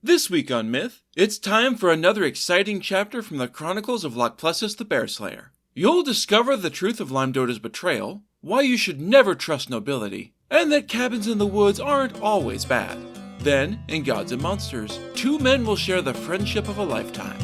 This week on Myth, it's time for another exciting chapter from the Chronicles of Lacplesis the Bearslayer. You'll discover the truth of Laimdota's betrayal, why you should never trust nobility, and that cabins in the woods aren't always bad. Then, in Gods and Monsters, two men will share the friendship of a lifetime.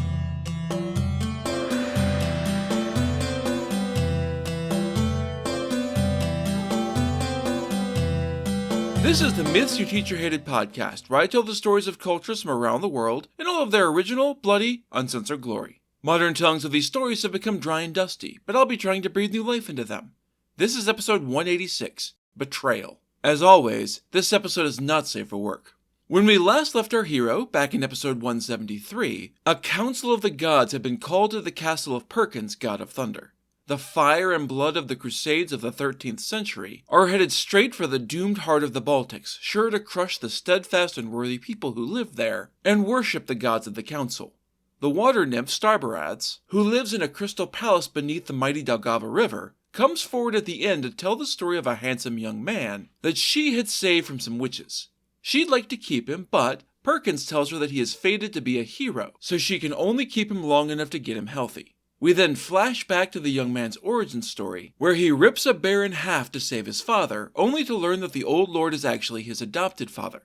This is the Myths Your Teacher Hated podcast, where I tell the stories of cultures from around the world in all of their original, bloody, uncensored glory. Modern tellings of these stories have become dry and dusty, but I'll be trying to breathe new life into them. This is episode 186, Betrayal. As always, this episode is not safe for work. When we last left our hero, back in episode 173, a council of the gods had been called to the castle of Perkins, god of thunder. The fire and blood of the Crusades of the 13th century are headed straight for the doomed heart of the Baltics, sure to crush the steadfast and worthy people who live there and worship the gods of the council. The water nymph Starbarads, who lives in a crystal palace beneath the mighty Daugava River, comes forward at the end to tell the story of a handsome young man that she had saved from some witches. She'd like to keep him, but Perkins tells her that he is fated to be a hero, so she can only keep him long enough to get him healthy. We then flash back to the young man's origin story, where he rips a bear in half to save his father, only to learn that the old lord is actually his adopted father.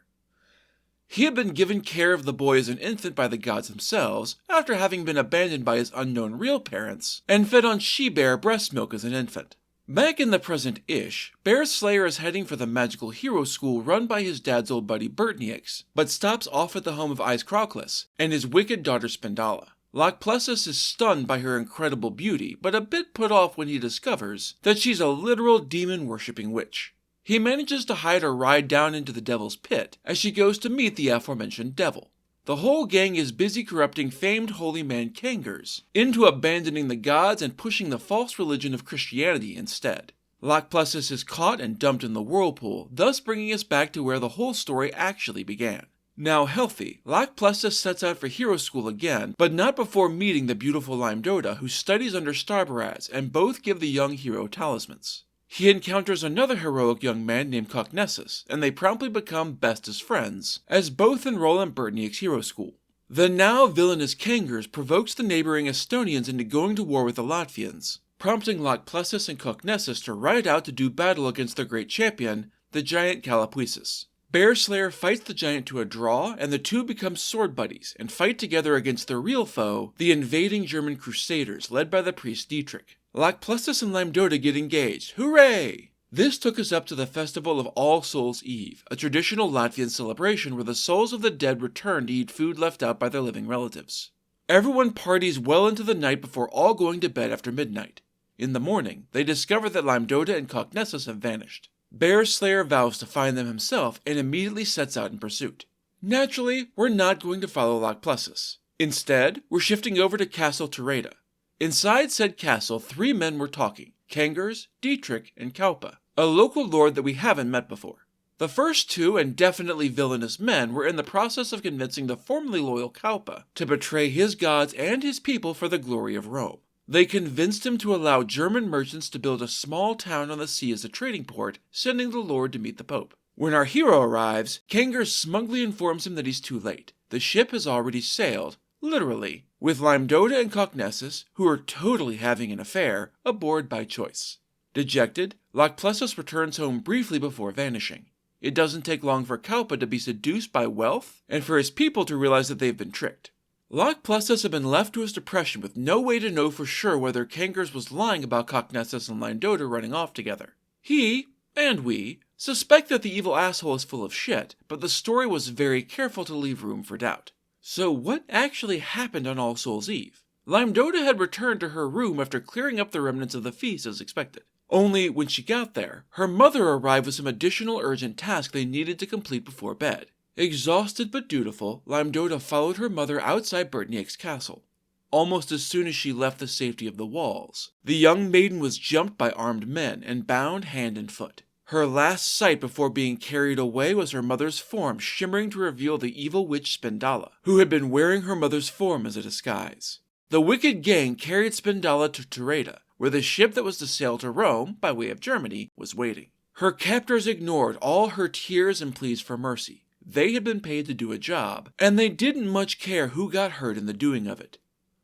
He had been given care of the boy as an infant by the gods themselves, after having been abandoned by his unknown real parents, and fed on she-bear breast milk as an infant. Back in the present-ish, Bearslayer is heading for the magical hero school run by his dad's old buddy Bertnieks, but stops off at the home of Lacplesis and his wicked daughter Spindala. Lacplesis is stunned by her incredible beauty, but a bit put off when he discovers that she's a literal demon-worshipping witch. He manages to hide her ride down into the devil's pit as she goes to meet the aforementioned devil. The whole gang is busy corrupting famed holy man Kangers into abandoning the gods and pushing the false religion of Christianity instead. Lacplesis is caught and dumped in the whirlpool, thus bringing us back to where the whole story actually began. Now healthy, Lacplesis sets out for hero school again, but not before meeting the beautiful Laimdota, who studies under Starbarads, and both give the young hero talismans. He encounters another heroic young man named Cocknessus, and they promptly become bestest friends, as both enroll in Bertnieks' hero school. The now villainous Kangers provokes the neighboring Estonians into going to war with the Latvians, prompting Lacplesis and Cocknessus to ride out to do battle against their great champion, the giant Lacplesis. Bearslayer fights the giant to a draw, and the two become sword buddies and fight together against their real foe, the invading German crusaders led by the priest Dietrich. Lacplesis and Laimdota get engaged. Hooray! This took us up to the festival of All Souls' Eve, a traditional Latvian celebration where the souls of the dead return to eat food left out by their living relatives. Everyone parties well into the night before all going to bed after midnight. In the morning, they discover that Laimdota and Cocknessus have vanished. Bearslayer vows to find them himself and immediately sets out in pursuit. Naturally, we're not going to follow Lacplesis. Instead, we're shifting over to Castle Tureta. Inside said castle, three men were talking: Kangers, Dietrich, and Kaupa, a local lord that we haven't met before. The first two, and definitely villainous men, were in the process of convincing the formerly loyal Kaupa to betray his gods and his people for the glory of Rome. They convinced him to allow German merchants to build a small town on the sea as a trading port, sending the lord to meet the Pope. When our hero arrives, Kangers smugly informs him that he's too late. The ship has already sailed, literally, with Laimdota and Cocknessus, who are totally having an affair, aboard by choice. Dejected, Lacplesis returns home briefly before vanishing. It doesn't take long for Kaupa to be seduced by wealth, and for his people to realize that they've been tricked. Lacplesis had been left to his depression with no way to know for sure whether Kangers was lying about Cocknessus and Laimdota running off together. He, and we, suspect that the evil asshole is full of shit, but the story was very careful to leave room for doubt. So what actually happened on All Souls' Eve? Laimdota had returned to her room after clearing up the remnants of the feast as expected. Only, when she got there, her mother arrived with some additional urgent tasks they needed to complete before bed. Exhausted but dutiful, Laimdota followed her mother outside Bertnieks' castle. Almost as soon as she left the safety of the walls, the young maiden was jumped by armed men and bound hand and foot. Her last sight before being carried away was her mother's form shimmering to reveal the evil witch Spindala, who had been wearing her mother's form as a disguise. The wicked gang carried Spindala to Tureta, where the ship that was to sail to Rome, by way of Germany, was waiting. Her captors ignored all her tears and pleas for mercy. They had been paid to do a job, and they didn't much care who got hurt in the doing of it.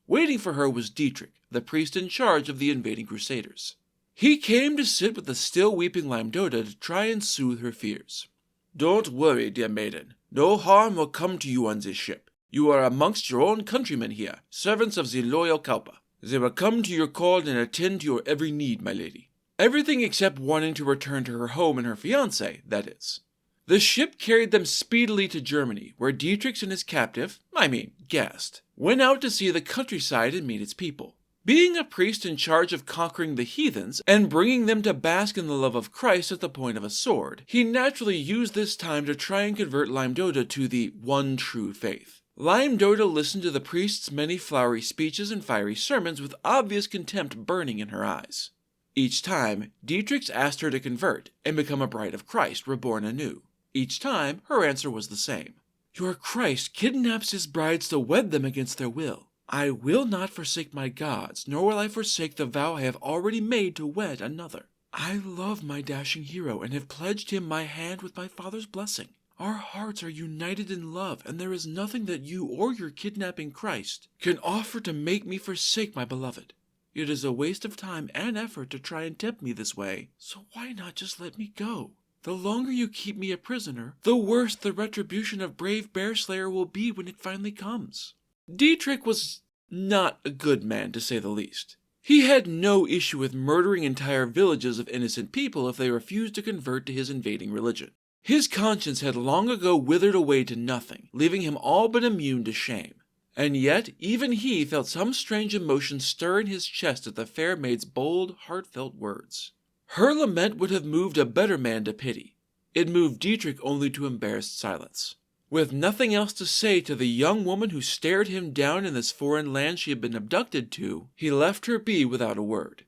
Waiting for her was Dietrich, the priest in charge of the invading crusaders. He came to sit with the still weeping Laimdota to try and soothe her fears. "Don't worry, dear maiden. No harm will come to you on this ship. You are amongst your own countrymen here, servants of the loyal Kalpa. They will come to your call and attend to your every need, my lady." Everything except wanting to return to her home and her fiancé, that is. The ship carried them speedily to Germany, where Dietrich and his guest, went out to see the countryside and meet its people. Being a priest in charge of conquering the heathens and bringing them to bask in the love of Christ at the point of a sword, he naturally used this time to try and convert Laimdota to the one true faith. Laimdota listened to the priest's many flowery speeches and fiery sermons with obvious contempt burning in her eyes. Each time, Dietrich asked her to convert and become a bride of Christ, reborn anew. Each time, her answer was the same. "Your Christ kidnaps his brides to wed them against their will. I will not forsake my gods, nor will I forsake the vow I have already made to wed another. I love my dashing hero and have pledged him my hand with my father's blessing. Our hearts are united in love, and there is nothing that you or your kidnapping Christ can offer to make me forsake my beloved. It is a waste of time and effort to try and tempt me this way, so why not just let me go? The longer you keep me a prisoner, the worse the retribution of brave Bearslayer will be when it finally comes." Dietrich was not a good man, to say the least. He had no issue with murdering entire villages of innocent people if they refused to convert to his invading religion. His conscience had long ago withered away to nothing, leaving him all but immune to shame. And yet, even he felt some strange emotion stir in his chest at the fair maid's bold, heartfelt words. Her lament would have moved a better man to pity. It moved Dietrich only to embarrassed silence. With nothing else to say to the young woman who stared him down in this foreign land she had been abducted to, he left her be without a word.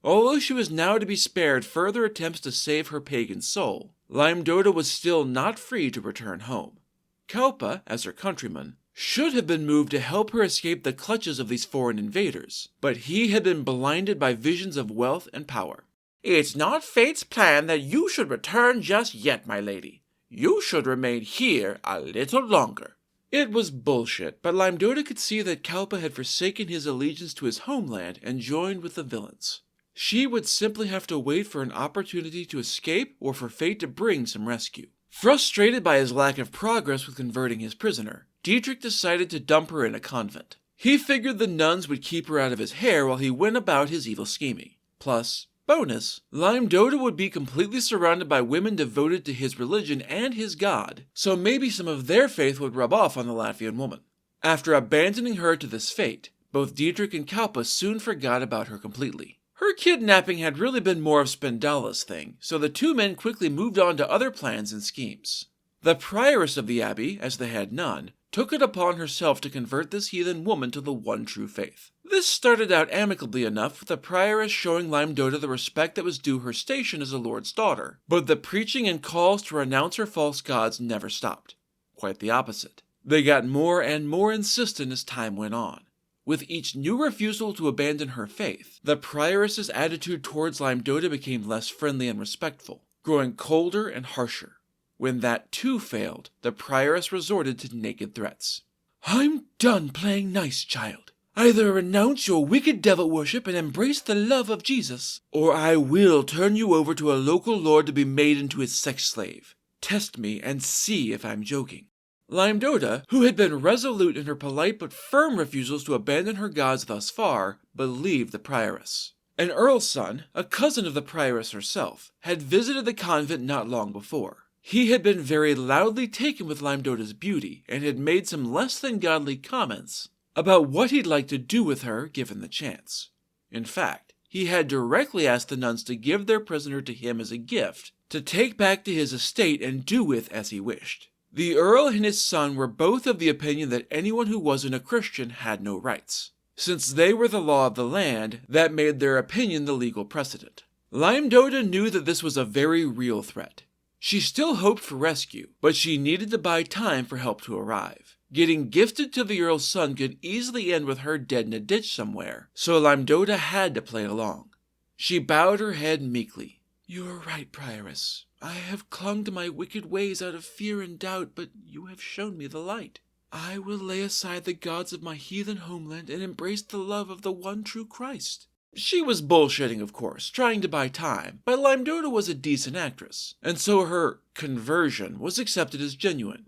Although she was now to be spared further attempts to save her pagan soul, Laimdota was still not free to return home. Kalpa, as her countryman, should have been moved to help her escape the clutches of these foreign invaders, but he had been blinded by visions of wealth and power. "It's not fate's plan that you should return just yet, my lady. You should remain here a little longer." It was bullshit, but Laimdota could see that Kalpa had forsaken his allegiance to his homeland and joined with the villains. She would simply have to wait for an opportunity to escape or for fate to bring some rescue. Frustrated by his lack of progress with converting his prisoner, Dietrich decided to dump her in a convent. He figured the nuns would keep her out of his hair while he went about his evil scheming. Plus, bonus, Laimdota would be completely surrounded by women devoted to his religion and his god, so maybe some of their faith would rub off on the Latvian woman. After abandoning her to this fate, both Dietrich and Kalpa soon forgot about her completely. Her kidnapping had really been more of Spendala's thing, so the two men quickly moved on to other plans and schemes. The prioress of the abbey, as the head nun, took it upon herself to convert this heathen woman to the one true faith. This started out amicably enough, with the prioress showing Laimdota the respect that was due her station as a lord's daughter, but the preaching and calls to renounce her false gods never stopped. Quite the opposite. They got more and more insistent as time went on. With each new refusal to abandon her faith, the prioress's attitude towards Laimdota became less friendly and respectful, growing colder and harsher. When that too failed, the prioress resorted to naked threats. "I'm done playing nice, child. Either renounce your wicked devil worship and embrace the love of Jesus, or I will turn you over to a local lord to be made into his sex slave. Test me and see if I'm joking." Laimdota, who had been resolute in her polite but firm refusals to abandon her gods thus far, believed the prioress. An earl's son, a cousin of the prioress herself, had visited the convent not long before. He had been very loudly taken with Laimdota's beauty, and had made some less than godly comments about what he'd like to do with her given the chance. In fact, he had directly asked the nuns to give their prisoner to him as a gift, to take back to his estate and do with as he wished. The earl and his son were both of the opinion that anyone who wasn't a Christian had no rights. Since they were the law of the land, that made their opinion the legal precedent. Laimdota knew that this was a very real threat. She still hoped for rescue, but she needed to buy time for help to arrive. Getting gifted to the earl's son could easily end with her dead in a ditch somewhere, so Laimdota had to play along. She bowed her head meekly. You are right, Prioress. I have clung to my wicked ways out of fear and doubt, but you have shown me the light. I will lay aside the gods of my heathen homeland and embrace the love of the one true Christ. She was bullshitting, of course, trying to buy time, but Laimdota was a decent actress, and so her conversion was accepted as genuine.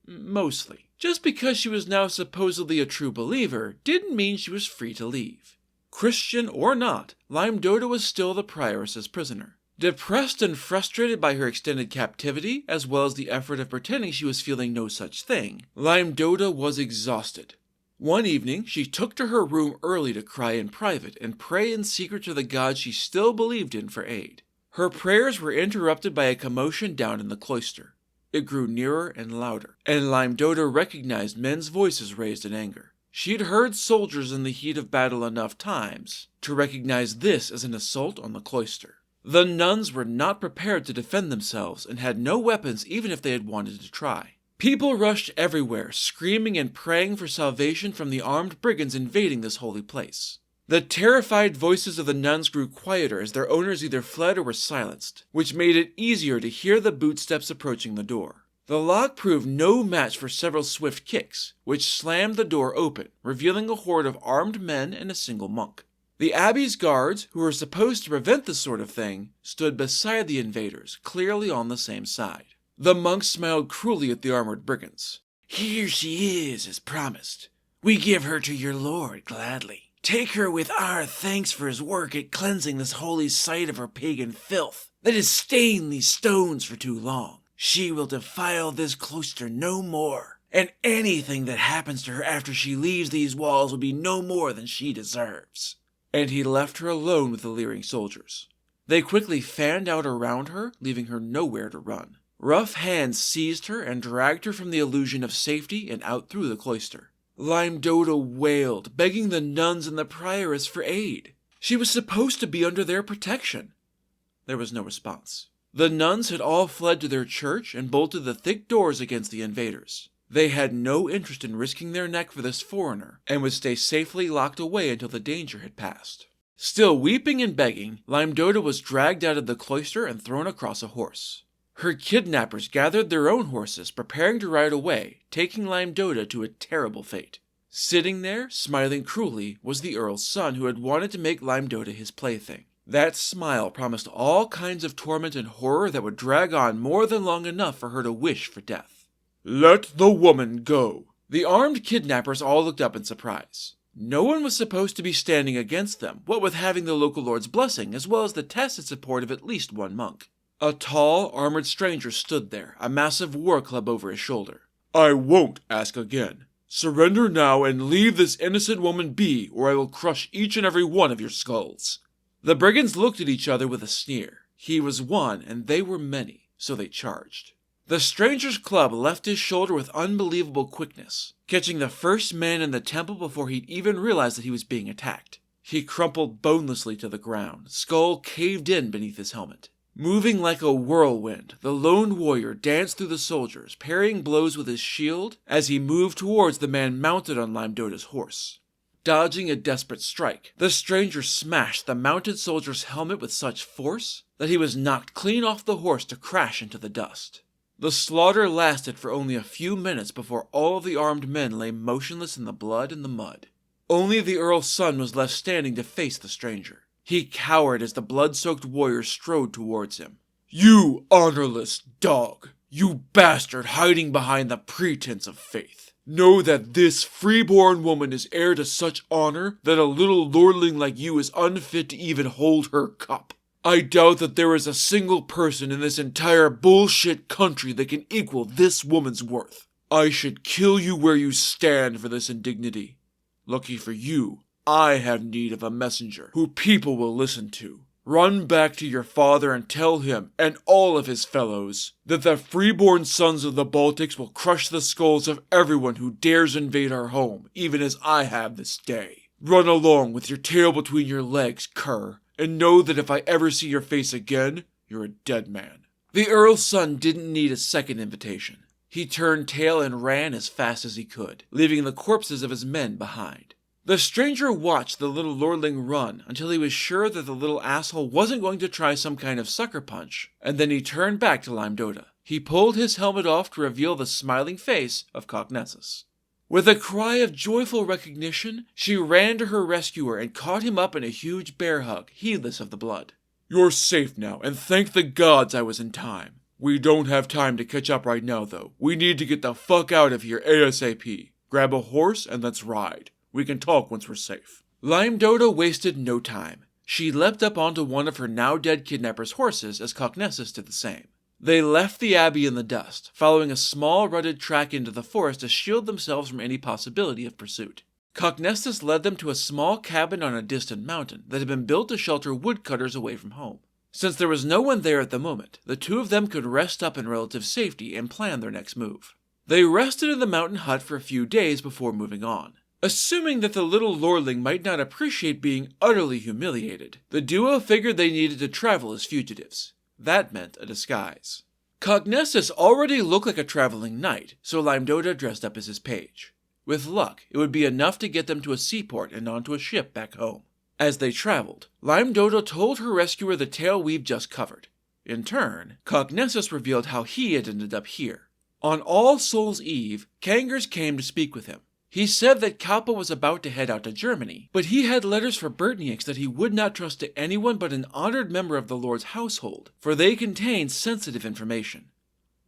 Mostly. Just because she was now supposedly a true believer didn't mean she was free to leave. Christian or not, Laimdota was still the prioress's prisoner. Depressed and frustrated by her extended captivity, as well as the effort of pretending she was feeling no such thing, Laimdota was exhausted. One evening, she took to her room early to cry in private and pray in secret to the god she still believed in for aid. Her prayers were interrupted by a commotion down in the cloister. It grew nearer and louder, and Laimdota recognized men's voices raised in anger. She'd heard soldiers in the heat of battle enough times to recognize this as an assault on the cloister. The nuns were not prepared to defend themselves and had no weapons even if they had wanted to try. People rushed everywhere, screaming and praying for salvation from the armed brigands invading this holy place. The terrified voices of the nuns grew quieter as their owners either fled or were silenced, which made it easier to hear the bootsteps approaching the door. The lock proved no match for several swift kicks, which slammed the door open, revealing a horde of armed men and a single monk. The abbey's guards, who were supposed to prevent this sort of thing, stood beside the invaders, clearly on the same side. The monks smiled cruelly at the armored brigands. "Here she is, as promised. We give her to your lord gladly. Take her with our thanks for his work at cleansing this holy site of her pagan filth that has stained these stones for too long. She will defile this cloister no more, and anything that happens to her after she leaves these walls will be no more than she deserves." And he left her alone with the leering soldiers. They quickly fanned out around her, leaving her nowhere to run. Rough hands seized her and dragged her from the illusion of safety and out through the cloister. Laimdota wailed, begging the nuns and the prioress for aid. She was supposed to be under their protection. There was no response. The nuns had all fled to their church and bolted the thick doors against the invaders. They had no interest in risking their neck for this foreigner, and would stay safely locked away until the danger had passed. Still weeping and begging, Laimdota was dragged out of the cloister and thrown across a horse. Her kidnappers gathered their own horses, preparing to ride away, taking Laimdota to a terrible fate. Sitting there, smiling cruelly, was the Earl's son who had wanted to make Laimdota his plaything. That smile promised all kinds of torment and horror that would drag on more than long enough for her to wish for death. "Let the woman go." The armed kidnappers all looked up in surprise. No one was supposed to be standing against them, what with having the local lord's blessing, as well as the tacit support of at least one monk. A tall, armored stranger stood there, a massive war club over his shoulder. "I won't ask again. Surrender now and leave this innocent woman be, or I will crush each and every one of your skulls." The brigands looked at each other with a sneer. He was one, and they were many, so they charged. The stranger's club left his shoulder with unbelievable quickness, catching the first man in the temple before he'd even realized that he was being attacked. He crumpled bonelessly to the ground, skull caved in beneath his helmet. Moving like a whirlwind, the lone warrior danced through the soldiers, parrying blows with his shield as he moved towards the man mounted on Laimdota's horse. Dodging a desperate strike, the stranger smashed the mounted soldier's helmet with such force that he was knocked clean off the horse to crash into the dust. The slaughter lasted for only a few minutes before all of the armed men lay motionless in the blood and the mud. Only the Earl's son was left standing to face the stranger. He cowered as the blood-soaked warrior strode towards him. "You honorless dog! You bastard hiding behind the pretense of faith! Know that this freeborn woman is heir to such honor that a little lordling like you is unfit to even hold her cup. I doubt that there is a single person in this entire bullshit country that can equal this woman's worth. I should kill you where you stand for this indignity. Lucky for you, I have need of a messenger who people will listen to. Run back to your father and tell him, and all of his fellows, that the freeborn sons of the Baltics will crush the skulls of everyone who dares invade our home, even as I have this day. Run along with your tail between your legs, cur, and know that if I ever see your face again, you're a dead man." The Earl's son didn't need a second invitation. He turned tail and ran as fast as he could, leaving the corpses of his men behind. The stranger watched the little lordling run until he was sure that the little asshole wasn't going to try some kind of sucker punch, and then he turned back to Laimdota. He pulled his helmet off to reveal the smiling face of Cocknessus. With a cry of joyful recognition, she ran to her rescuer and caught him up in a huge bear hug, heedless of the blood. "You're safe now, and thank the gods I was in time. We don't have time to catch up right now, though. We need to get the fuck out of here ASAP. Grab a horse and let's ride. We can talk once we're safe." Laimdota wasted no time. She leapt up onto one of her now-dead kidnapper's horses as Cocknessus did the same. They left the abbey in the dust, following a small rutted track into the forest to shield themselves from any possibility of pursuit. Cocknessus led them to a small cabin on a distant mountain that had been built to shelter woodcutters away from home. Since there was no one there at the moment, the two of them could rest up in relative safety and plan their next move. They rested in the mountain hut for a few days before moving on. Assuming that the little lordling might not appreciate being utterly humiliated, the duo figured they needed to travel as fugitives. That meant a disguise. Cocknessus already looked like a traveling knight, so Laimdota dressed up as his page. With luck, it would be enough to get them to a seaport and onto a ship back home. As they traveled, Laimdota told her rescuer the tale we've just covered. In turn, Cocknessus revealed how he had ended up here. On All Souls' Eve, Kangers came to speak with him. He said that Kalpa was about to head out to Germany, but he had letters for Bertnieks that he would not trust to anyone but an honored member of the Lord's household, for they contained sensitive information.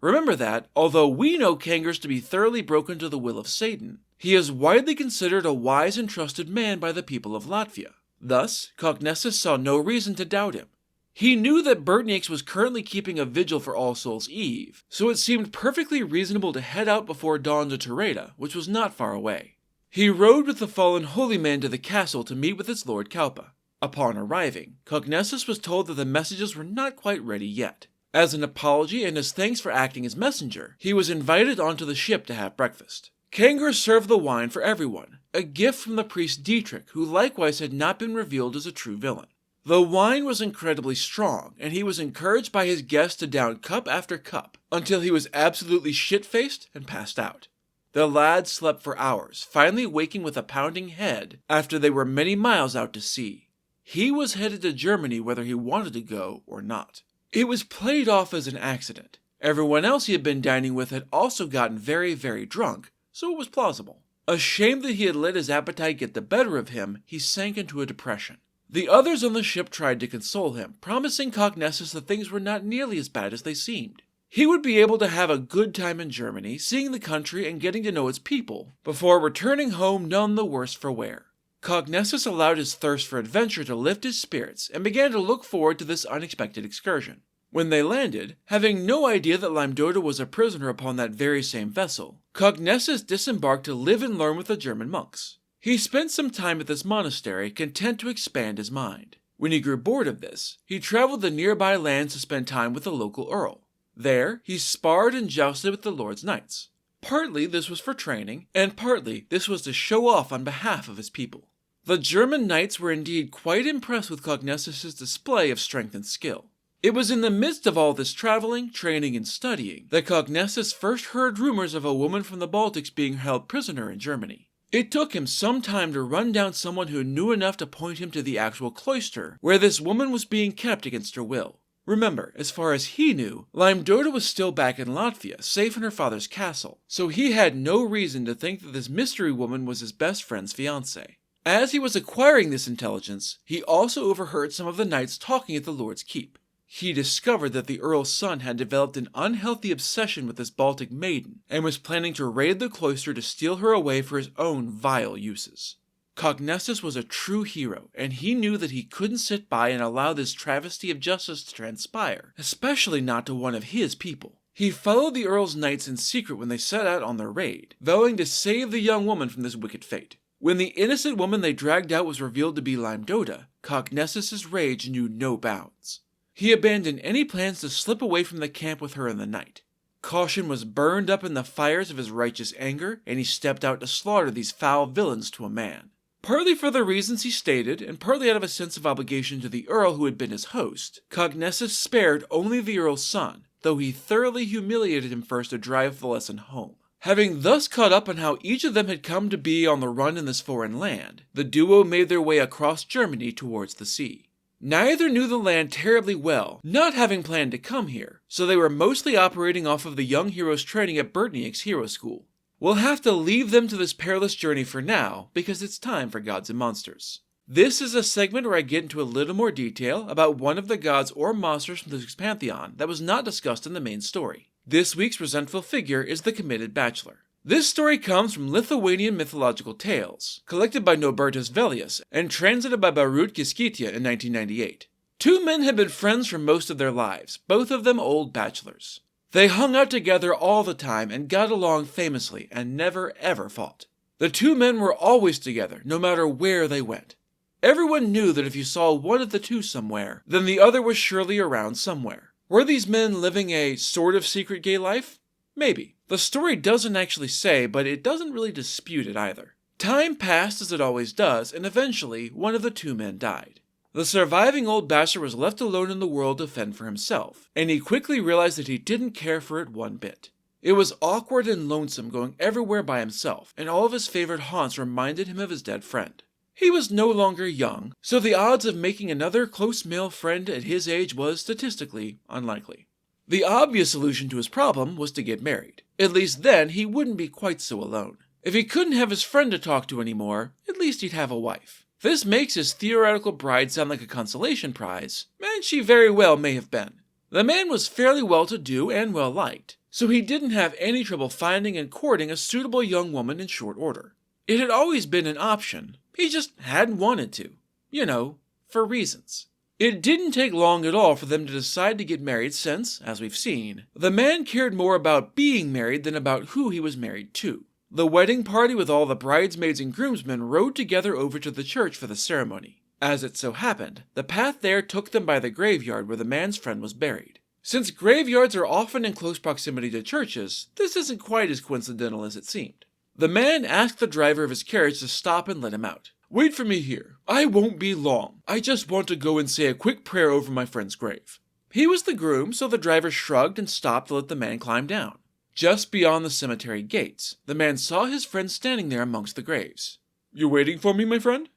Remember that, although we know Kangers to be thoroughly broken to the will of Satan, he is widely considered a wise and trusted man by the people of Latvia. Thus, Cocknessus saw no reason to doubt him. He knew that Bertnieks was currently keeping a vigil for All Souls' Eve, so it seemed perfectly reasonable to head out before dawn to Tereda, which was not far away. He rode with the fallen holy man to the castle to meet with its lord Kalpa. Upon arriving, Cocknessus was told that the messages were not quite ready yet. As an apology and as thanks for acting as messenger, he was invited onto the ship to have breakfast. Kangers served the wine for everyone, a gift from the priest Dietrich, who likewise had not been revealed as a true villain. The wine was incredibly strong, and he was encouraged by his guests to down cup after cup, until he was absolutely shit-faced and passed out. The lad slept for hours, finally waking with a pounding head after they were many miles out to sea. He was headed to Germany whether he wanted to go or not. It was played off as an accident. Everyone else he had been dining with had also gotten very, very drunk, so it was plausible. Ashamed that he had let his appetite get the better of him, he sank into a depression. The others on the ship tried to console him, promising Cocknessus that things were not nearly as bad as they seemed. He would be able to have a good time in Germany, seeing the country and getting to know its people, before returning home none the worse for wear. Cocknessus allowed his thirst for adventure to lift his spirits and began to look forward to this unexpected excursion. When they landed, having no idea that Laimdota was a prisoner upon that very same vessel, Cocknessus disembarked to live and learn with the German monks. He spent some time at this monastery, content to expand his mind. When he grew bored of this, he traveled the nearby lands to spend time with the local earl. There, he sparred and jousted with the Lord's knights. Partly this was for training, and partly this was to show off on behalf of his people. The German knights were indeed quite impressed with Cocknessus's display of strength and skill. It was in the midst of all this traveling, training, and studying that Cocknessus first heard rumors of a woman from the Baltics being held prisoner in Germany. It took him some time to run down someone who knew enough to point him to the actual cloister, where this woman was being kept against her will. Remember, as far as he knew, Laimdota was still back in Latvia, safe in her father's castle, so he had no reason to think that this mystery woman was his best friend's fiancée. As he was acquiring this intelligence, he also overheard some of the knights talking at the Lord's Keep. He discovered that the Earl's son had developed an unhealthy obsession with this Baltic maiden, and was planning to raid the cloister to steal her away for his own vile uses. Cocknessus was a true hero, and he knew that he couldn't sit by and allow this travesty of justice to transpire, especially not to one of his people. He followed the Earl's knights in secret when they set out on their raid, vowing to save the young woman from this wicked fate. When the innocent woman they dragged out was revealed to be Laimdota, Cocknessus's rage knew no bounds. He abandoned any plans to slip away from the camp with her in the night. Caution was burned up in the fires of his righteous anger, and he stepped out to slaughter these foul villains to a man. Partly for the reasons he stated, and partly out of a sense of obligation to the Earl who had been his host, Cocknessus spared only the Earl's son, though he thoroughly humiliated him first to drive the lesson home. Having thus caught up on how each of them had come to be on the run in this foreign land, the duo made their way across Germany towards the sea. Neither knew the land terribly well, not having planned to come here, so they were mostly operating off of the young hero's training at Bertnick's hero school. We'll have to leave them to this perilous journey for now, because it's time for Gods and Monsters. This is a segment where I get into a little more detail about one of the gods or monsters from this pantheon that was not discussed in the main story. This week's resentful figure is the committed bachelor. This story comes from Lithuanian mythological tales, collected by Nobertas Velius and translated by Barut Giskitia in 1998. Two men had been friends for most of their lives, both of them old bachelors. They hung out together all the time and got along famously and never ever fought. The two men were always together, no matter where they went. Everyone knew that if you saw one of the two somewhere, then the other was surely around somewhere. Were these men living a sort of secret gay life? Maybe. The story doesn't actually say, but it doesn't really dispute it either. Time passed as it always does, and eventually one of the two men died. The surviving old bachelor was left alone in the world to fend for himself, and he quickly realized that he didn't care for it one bit. It was awkward and lonesome going everywhere by himself, and all of his favorite haunts reminded him of his dead friend. He was no longer young, so the odds of making another close male friend at his age was statistically unlikely. The obvious solution to his problem was to get married. At least then he wouldn't be quite so alone. If he couldn't have his friend to talk to anymore, at least he'd have a wife. This makes his theoretical bride sound like a consolation prize, and she very well may have been. The man was fairly well-to-do and well-liked, so he didn't have any trouble finding and courting a suitable young woman in short order. It had always been an option, he just hadn't wanted to. You know, for reasons. It didn't take long at all for them to decide to get married since, as we've seen, the man cared more about being married than about who he was married to. The wedding party with all the bridesmaids and groomsmen rode together over to the church for the ceremony. As it so happened, the path there took them by the graveyard where the man's friend was buried. Since graveyards are often in close proximity to churches, this isn't quite as coincidental as it seemed. The man asked the driver of his carriage to stop and let him out. "Wait for me here. I won't be long. I just want to go and say a quick prayer over my friend's grave." He was the groom, so the driver shrugged and stopped to let the man climb down. Just beyond the cemetery gates, the man saw his friend standing there amongst the graves. "You waiting for me, my friend?"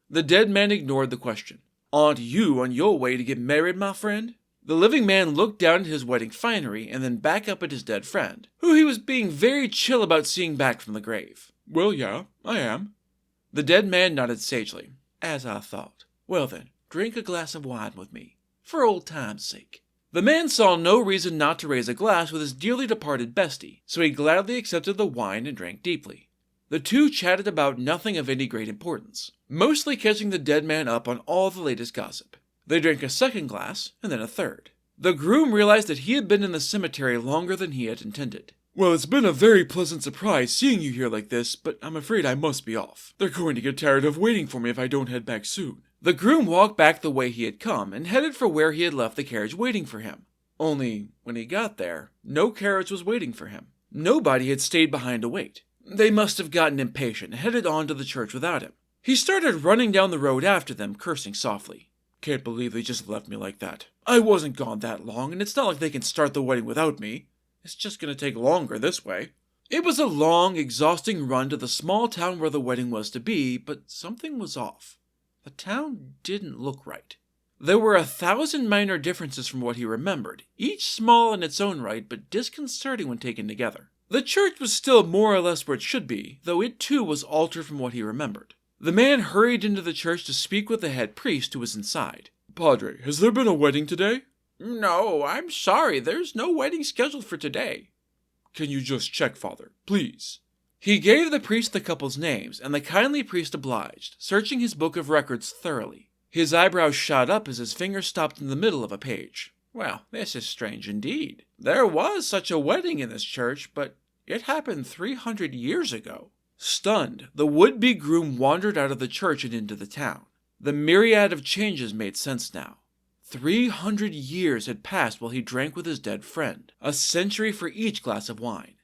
The dead man ignored the question. "Aren't you on your way to get married, my friend?" The living man looked down at his wedding finery and then back up at his dead friend, who he was being very chill about seeing back from the grave. "Well, yeah, I am." The dead man nodded sagely. "As I thought. Well then, drink a glass of wine with me, for old time's sake." The man saw no reason not to raise a glass with his dearly departed bestie, so he gladly accepted the wine and drank deeply. The two chatted about nothing of any great importance, mostly catching the dead man up on all the latest gossip. They drank a second glass, and then a third. The groom realized that he had been in the cemetery longer than he had intended. "Well, it's been a very pleasant surprise seeing you here like this, but I'm afraid I must be off. They're going to get tired of waiting for me if I don't head back soon." The groom walked back the way he had come and headed for where he had left the carriage waiting for him. Only, when he got there, no carriage was waiting for him. Nobody had stayed behind to wait. They must have gotten impatient and headed on to the church without him. He started running down the road after them, cursing softly. "Can't believe they just left me like that. I wasn't gone that long, and it's not like they can start the wedding without me. It's just going to take longer this way." It was a long, exhausting run to the small town where the wedding was to be, but something was off. The town didn't look right. There were 1,000 minor differences from what he remembered, each small in its own right, but disconcerting when taken together. The church was still more or less where it should be, though it too was altered from what he remembered. The man hurried into the church to speak with the head priest who was inside. "Padre, has there been a wedding today?" "No, I'm sorry, there's no wedding scheduled for today." "Can you just check, Father, please?" He gave the priest the couple's names, and the kindly priest obliged, searching his book of records thoroughly. His eyebrows shot up as his finger stopped in the middle of a page. "Well, this is strange indeed. There was such a wedding in this church, but it happened 300 years ago." Stunned, the would-be groom wandered out of the church and into the town. The myriad of changes made sense now. 300 years had passed while he drank with his dead friend, a century for each glass of wine.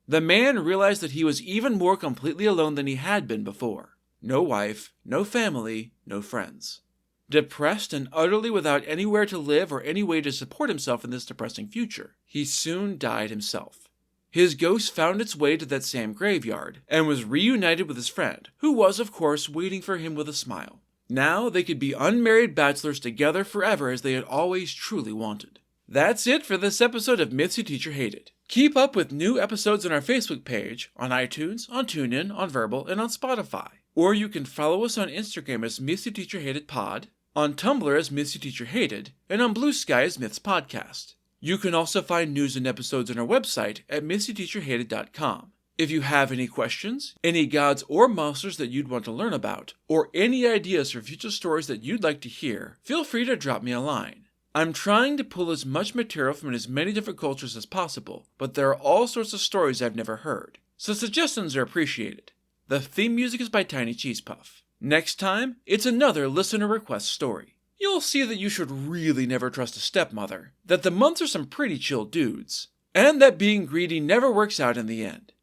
The man realized that he was even more completely alone than he had been before. No wife, no family, no friends. Depressed and utterly without anywhere to live or any way to support himself in this depressing future, he soon died himself. His ghost found its way to that same graveyard, and was reunited with his friend, who was, of course, waiting for him with a smile. Now they could be unmarried bachelors together forever as they had always truly wanted. That's it for this episode of Myths Your Teacher Hated. Keep up with new episodes on our Facebook page, on iTunes, on TuneIn, on Verbal, and on Spotify. Or you can follow us on Instagram as Myths Your Teacher Hated Pod, on Tumblr as Myths Your Teacher Hated, and on Blue Sky as Myths Podcast. You can also find news and episodes on our website at mythsyourteacherhated.com. If you have any questions, any gods or monsters that you'd want to learn about, or any ideas for future stories that you'd like to hear, feel free to drop me a line. I'm trying to pull as much material from as many different cultures as possible, but there are all sorts of stories I've never heard, so suggestions are appreciated. The theme music is by Tiny Cheese Puff. Next time, it's another listener request story. You'll see that you should really never trust a stepmother, that the months are some pretty chill dudes, and that being greedy never works out in the end.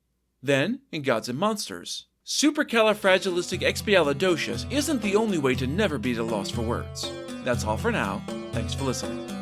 Then, in Gods and Monsters, supercalifragilisticexpialidocious isn't the only way to never be at a loss for words. That's all for now. Thanks for listening.